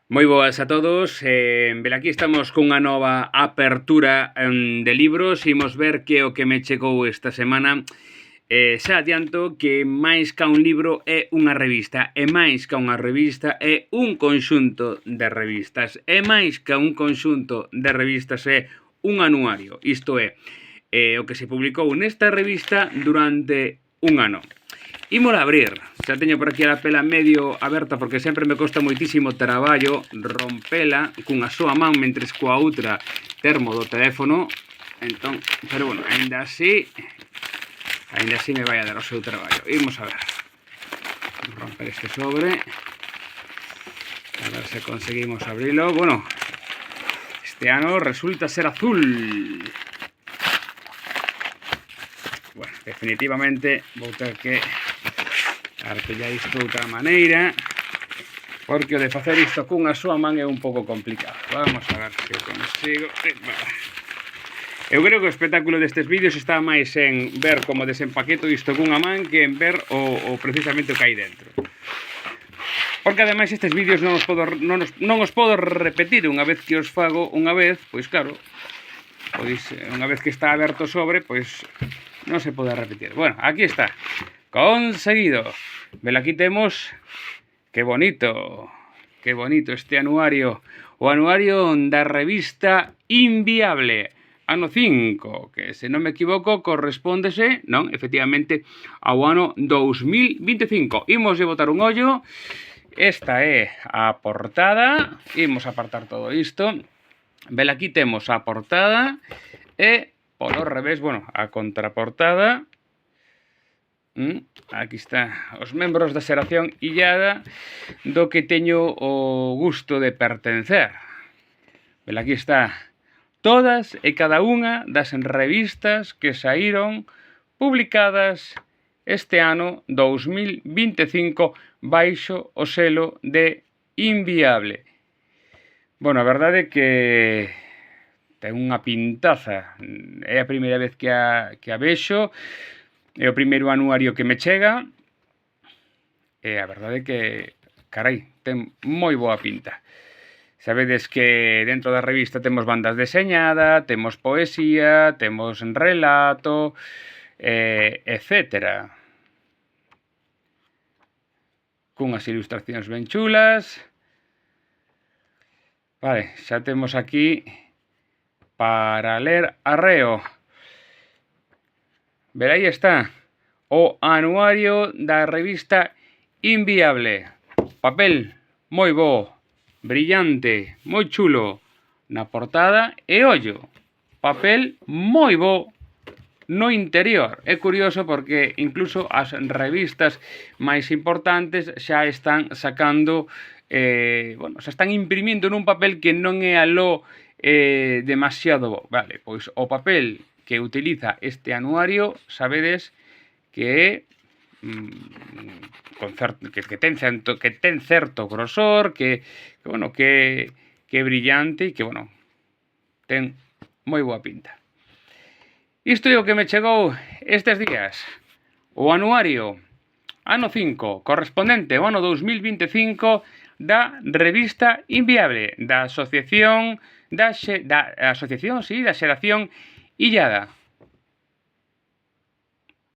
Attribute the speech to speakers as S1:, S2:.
S1: Moi boas a todos, velaquí estamos cunha nova apertura de libros. Imos ver que o que me chegou esta semana. Xa adianto que máis ca un libro é unha revista, e máis ca unha revista é un conxunto de revistas, e máis ca un conxunto de revistas é un anuario, isto é, o que se publicou nesta revista durante un ano. Ímola abrir, xa teño por aquí a pela medio aberta porque sempre me costa moitísimo traballo rompela cunha súa man mentres coa outra termo do teléfono. Entón, pero bueno, ainda así me vai a dar o seu traballo. Imos a ver, romper este sobre, a ver se conseguimos abrilo. Bueno, este ano resulta ser azul. Bueno, definitivamente vou ter que artellar isto de outra maneira, porque o de facer isto cunha súa man é un pouco complicado. Vamos a ver se eu consigo. Eu creo que o espectáculo destes vídeos está máis en ver como desempaqueto isto cunha man que en ver precisamente o que hai dentro. Porque ademais estes vídeos non os podo repetir unha vez que os fago unha vez, pois claro, unha vez que está aberto o sobre, pois non se pode repetir. Bueno, aquí está, conseguido. Velaquí temos, que bonito este anuario, o anuario da revista Inviable, ano 5, que se non me equivoco correspóndese, non, efectivamente, ao ano 2025. Imos de botar un ollo. Esta é a portada, imos apartar todo isto. Velaquí temos a portada e, polo revés, bueno, a contraportada. Aquí está os membros da xeración illada do que teño o gusto de pertencer. Velaquí está todas e cada unha das revistas que saíron publicadas este ano 2025 baixo o selo de Inviable. Bueno, a verdade é que ten unha pintaza. É a primeira vez que a vexo. É o primeiro anuario que me chega. E a verdade é que, carai, ten moi boa pinta. Sabedes que dentro da revista temos bandas deseñada, temos poesía, temos relato, etcétera. Cunhas ilustracións ben chulas. Vale, xa temos aquí para ler arreo. Ver, aí está, o anuario da revista Inviable. Papel moi bo, brillante, moi chulo na portada e ollo, papel moi bo no interior. É curioso porque incluso as revistas máis importantes xa están sacando, xa están imprimindo nun papel que non é aló demasiado bo. Vale, pois o papel que utiliza este anuario, sabedes que ten certo grosor, que é brillante e que, bueno, ten moi boa pinta. Isto é o que me chegou estes días. O anuario ano 5, correspondente ao ano 2025 da revista Inviable, da asociación da xeración illada.